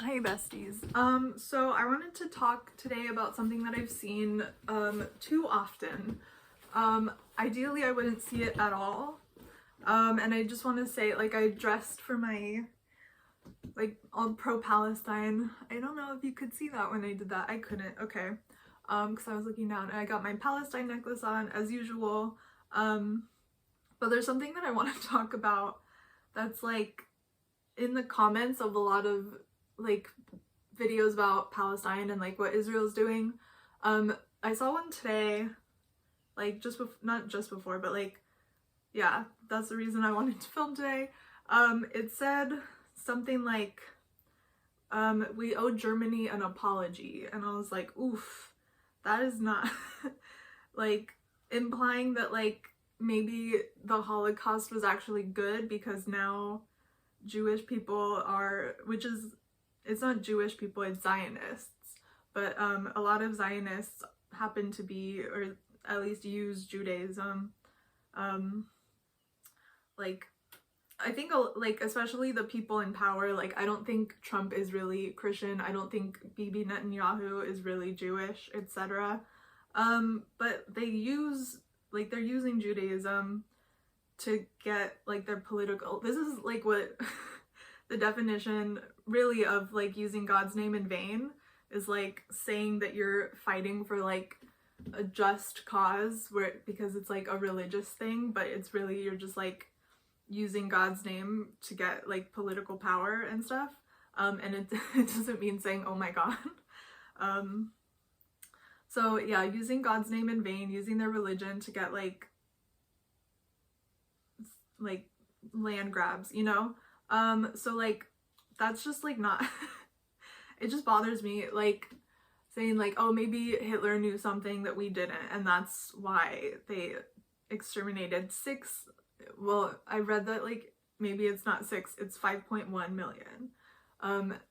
Hi besties. So I wanted to talk today about something that I've seen too often. Ideally I wouldn't see it at all. And I just want to say, like, I dressed for my, like, all pro-Palestine. I don't know if you could see that when I did that. I couldn't. Okay. Because I was looking down and I got my Palestine necklace on as usual. But there's something that I want to talk about that's like in the comments of a lot of like videos about Palestine and like what Israel's doing. I saw one today, like not just before, but like, yeah, that's the reason I wanted to film today. It said something like, we owe Germany an apology, and I was like, oof, that is not like implying that like maybe the Holocaust was actually good because now Jewish people are, which is, it's not Jewish people, it's Zionists, but a lot of Zionists happen to be, or at least use Judaism. Like, I think like especially the people in power, like I don't think Trump is really Christian, I don't think Bibi Netanyahu is really Jewish, etc. But they use, like, they're using Judaism to get like their political, this is like what the definition really of like using God's name in vain is, like saying that you're fighting for like a just cause where, because it's like a religious thing, but it's really you're just like using God's name to get like political power and stuff. And it doesn't mean saying oh my God. So yeah, using God's name in vain, using their religion to get like land grabs, you know? So like that's just like not it just bothers me, like saying like, oh, maybe Hitler knew something that we didn't and that's why they exterminated well, I read that like maybe it's not 6, it's 5.1 million.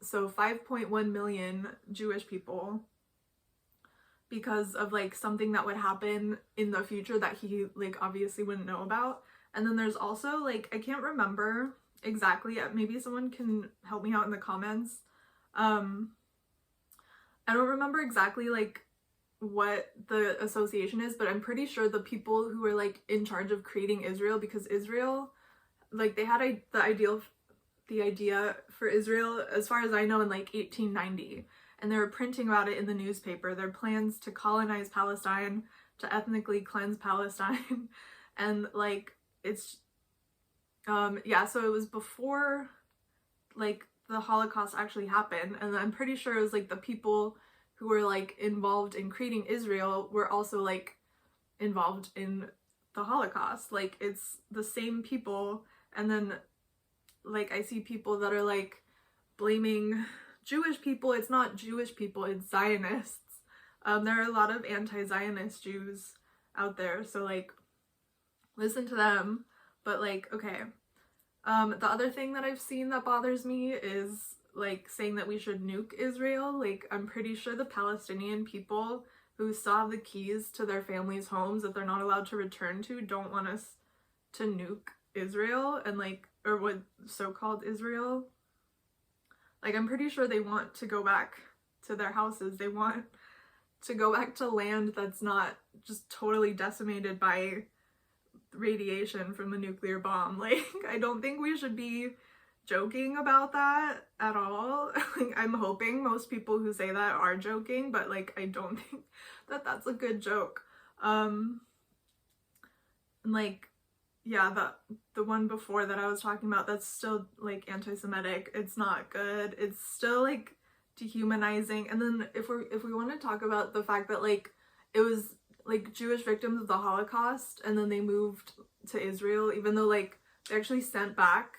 So 5.1 million Jewish people because of like something that would happen in the future that he like obviously wouldn't know about. And then there's also like, I can't remember exactly, maybe someone can help me out in the comments. I don't remember exactly like what the association is, but I'm pretty sure the people who were like in charge of creating Israel, because Israel, like they had the idea for Israel, as far as I know, in like 1890, and they were printing about it in the newspaper, their plans to colonize Palestine, to ethnically cleanse Palestine. And like it's yeah, so it was before like the Holocaust actually happened, and I'm pretty sure it was like the people who were like involved in creating Israel were also like involved in the Holocaust. Like it's the same people. And then like I see people that are like blaming Jewish people. It's not Jewish people, it's Zionists. There are a lot of anti-Zionist Jews out there, so like listen to them. But like, okay, the other thing that I've seen that bothers me is like saying that we should nuke Israel. Like I'm pretty sure the Palestinian people who still have the keys to their families' homes that they're not allowed to return to don't want us to nuke Israel and like, or what so-called Israel. Like I'm pretty sure they want to go back to their houses. They want to go back to land that's not just totally decimated by radiation from the nuclear bomb. Like I don't think we should be joking about that at all. Like I'm hoping most people who say that are joking, but like I don't think that that's a good joke. And like, yeah, the one before that I was talking about, that's still like anti-Semitic. It's not good. It's still like dehumanizing. And then if we want to talk about the fact that like it was like Jewish victims of the Holocaust and then they moved to Israel, even though like they actually sent back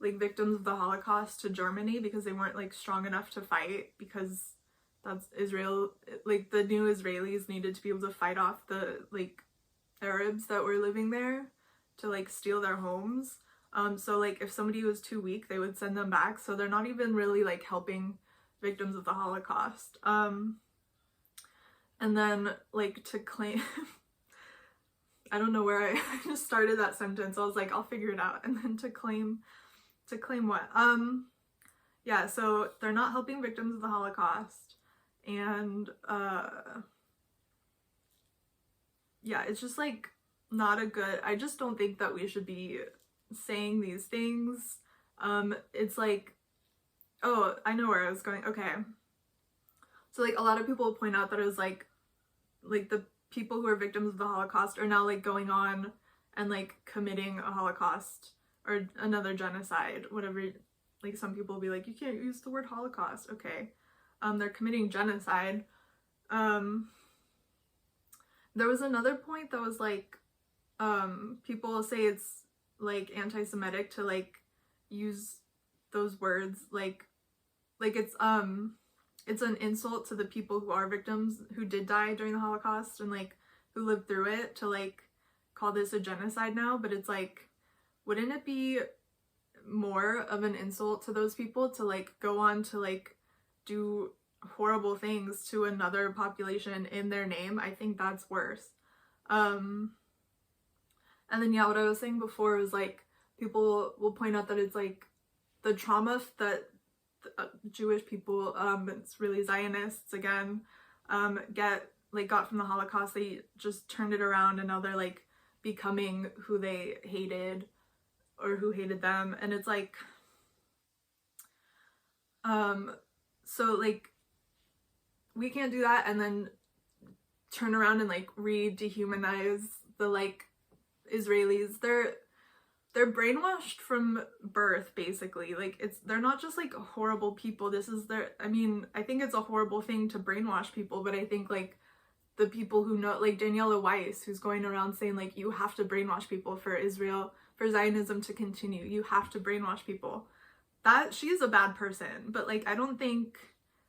like victims of the Holocaust to Germany because they weren't like strong enough to fight, because that's Israel, like the new Israelis needed to be able to fight off the like Arabs that were living there to like steal their homes. So like if somebody was too weak they would send them back, so they're not even really like helping victims of the Holocaust. And then like to claim I don't know where I just started that sentence. I was like, I'll figure it out. And then to claim what? yeah, so they're not helping victims of the Holocaust, and yeah, it's just like not a good, I just don't think that we should be saying these things. It's like, oh, I know where I was going. Okay. So like a lot of people point out that it was like the people who are victims of the Holocaust are now like going on and like committing a Holocaust or another genocide, whatever. Like some people will be like, you can't use the word Holocaust. Okay. They're committing genocide. There was another point that was like, people say it's like anti-Semitic to like use those words, like it's an insult to the people who are victims, who did die during the Holocaust and like who lived through it, to like call this a genocide now. But it's like, wouldn't it be more of an insult to those people to like go on to like do horrible things to another population in their name? I think that's worse. And then yeah, what I was saying before was like, people will point out that it's like the trauma that Jewish people, it's really Zionists again, got from the Holocaust. They just turned it around and now they're like becoming who they hated or who hated them. And it's like, so like we can't do that and then turn around and like dehumanize the like Israelis. They're brainwashed from birth, basically. Like, they're not just like horrible people. This is I mean, I think it's a horrible thing to brainwash people, but I think like the people who know, like Daniela Weiss, who's going around saying like, you have to brainwash people for Israel, for Zionism to continue. You have to brainwash people. That, she is a bad person. But like, I don't think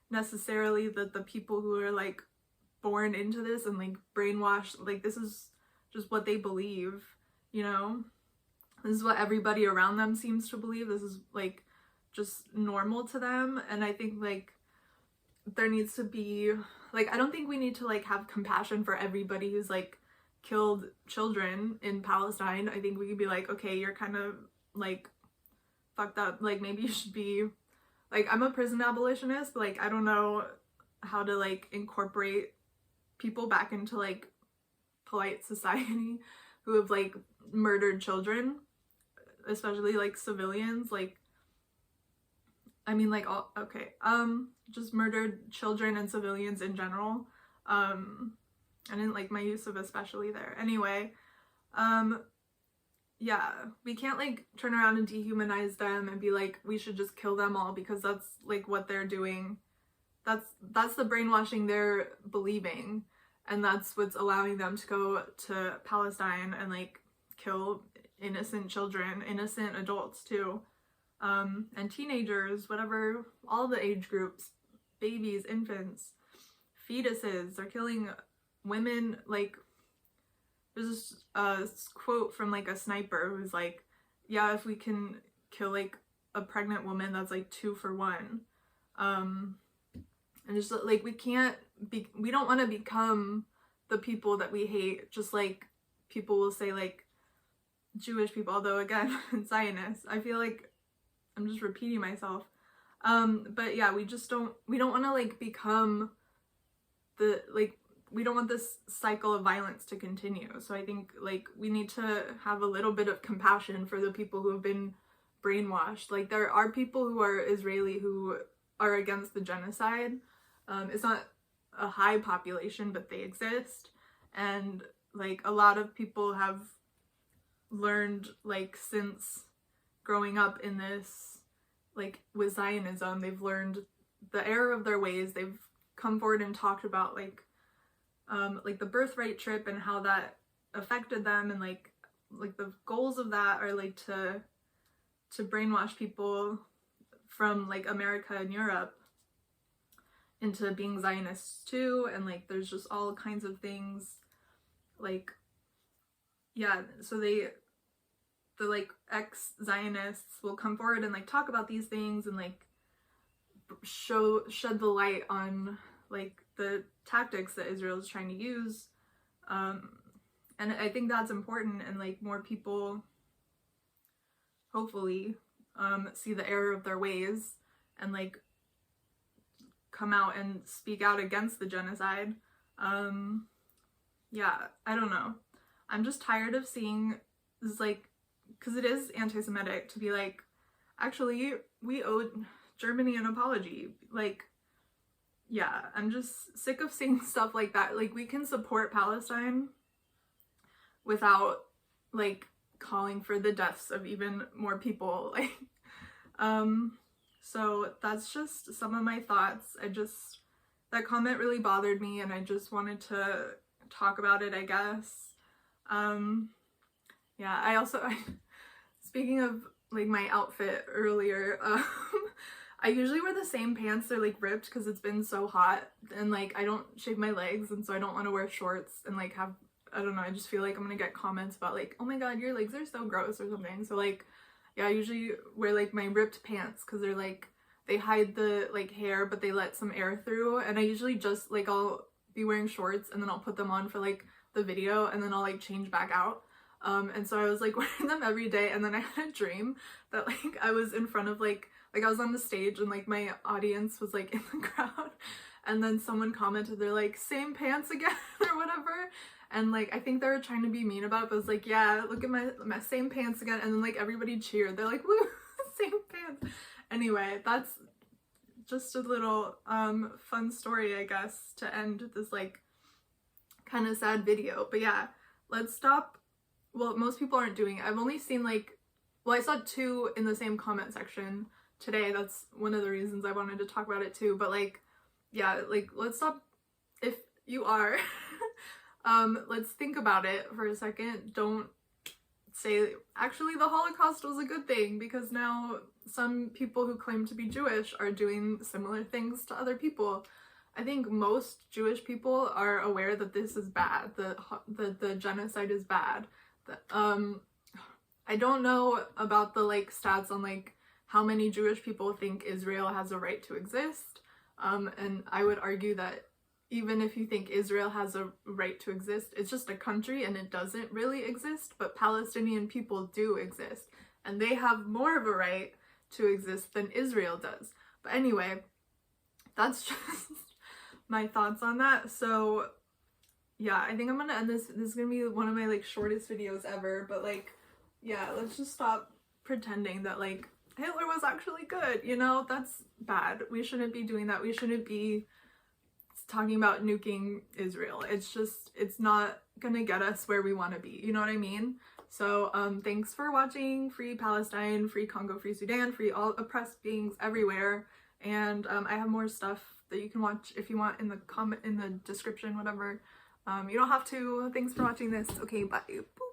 necessarily that the people who are like born into this and like brainwashed, like this is just what they believe, you know? This is what everybody around them seems to believe. This is like just normal to them. And I think like there needs to be like, I don't think we need to like have compassion for everybody who's like killed children in Palestine. I think we could be like, okay, you're kind of like fucked up. Like maybe you should be like, I'm a prison abolitionist, but like I don't know how to like incorporate people back into like polite society who have like murdered children, especially like civilians. Like, I mean like all, okay, just murdered children and civilians in general. I didn't like my use of especially there. Anyway, yeah, we can't like turn around and dehumanize them and be like, we should just kill them all because that's like what they're doing. That's the brainwashing they're believing, and that's what's allowing them to go to Palestine and like kill innocent children, innocent adults too, and teenagers, whatever, all the age groups, babies, infants, fetuses. They're killing women. Like, there's this quote from like a sniper who's like, yeah, if we can kill like a pregnant woman, that's like 2 for 1. And just like, we don't want to become the people that we hate. Just like people will say like Jewish people, although again, Zionists, I feel like I'm just repeating myself. But yeah, we don't want to like become we don't want this cycle of violence to continue. So I think like we need to have a little bit of compassion for the people who have been brainwashed. Like, there are people who are Israeli who are against the genocide. It's not a high population, but they exist. And like a lot of people have learned, like, since growing up in this, like with Zionism, they've learned the error of their ways. They've come forward and talked about like the birthright trip and how that affected them, and like the goals of that are like to brainwash people from like America and Europe into being Zionists too. And like there's just all kinds of things, like, yeah, so the like ex-Zionists will come forward and like talk about these things and like shed the light on like the tactics that Israel is trying to use, and I think that's important. And like more people hopefully see the error of their ways and like come out and speak out against the genocide. Yeah, I don't know. I'm just tired of seeing this, like, because it is anti-Semitic to be like, actually, we owe Germany an apology. Like, yeah, I'm just sick of seeing stuff like that. Like, we can support Palestine without, like, calling for the deaths of even more people. Like, so that's just some of my thoughts. That comment really bothered me, and I just wanted to talk about it, I guess. Yeah, I speaking of like my outfit earlier, I usually wear the same pants. They're like ripped because it's been so hot, and like I don't shave my legs, and so I don't want to wear shorts and like have, I don't know, I just feel like I'm gonna get comments about like, oh my god, your legs are so gross or something. So like, yeah, I usually wear like my ripped pants because they're like, they hide the like hair but they let some air through, and I usually just like, I'll be wearing shorts and then I'll put them on for like the video and then I'll like change back out. And so I was like wearing them every day, and then I had a dream that like I was in front of like I was on the stage and like my audience was like in the crowd, and then someone commented, they're like, same pants again or whatever, and like I think they were trying to be mean about it, but I was like, yeah, look at my same pants again, and then like everybody cheered. They're like, woo, same pants. Anyway, that's just a little fun story, I guess, to end this like kind of sad video. But yeah, let's stop. Well, most people aren't doing it. I've only seen like, well, I saw 2 in the same comment section today. That's one of the reasons I wanted to talk about it too. But like, yeah, like let's stop. If you are, let's think about it for a second. Don't say actually the Holocaust was a good thing, because now some people who claim to be Jewish are doing similar things to other people. I think most Jewish people are aware that this is bad, the genocide is bad. I don't know about the like stats on like how many Jewish people think Israel has a right to exist, and I would argue that even if you think Israel has a right to exist, it's just a country and it doesn't really exist, but Palestinian people do exist, and they have more of a right to exist than Israel does. But anyway, that's just my thoughts on that. So yeah, I think I'm gonna end this. This is gonna be one of my like shortest videos ever, but like, yeah, let's just stop pretending that like Hitler was actually good, you know? That's bad. We shouldn't be doing that. We shouldn't be talking about nuking Israel. It's just, it's not gonna get us where we want to be, you know what I mean? So thanks for watching. Free Palestine, free Congo, free Sudan, free all oppressed beings everywhere. And I have more stuff that you can watch if you want in the description, whatever. You don't have to. Thanks for watching this. Okay, bye. Boop.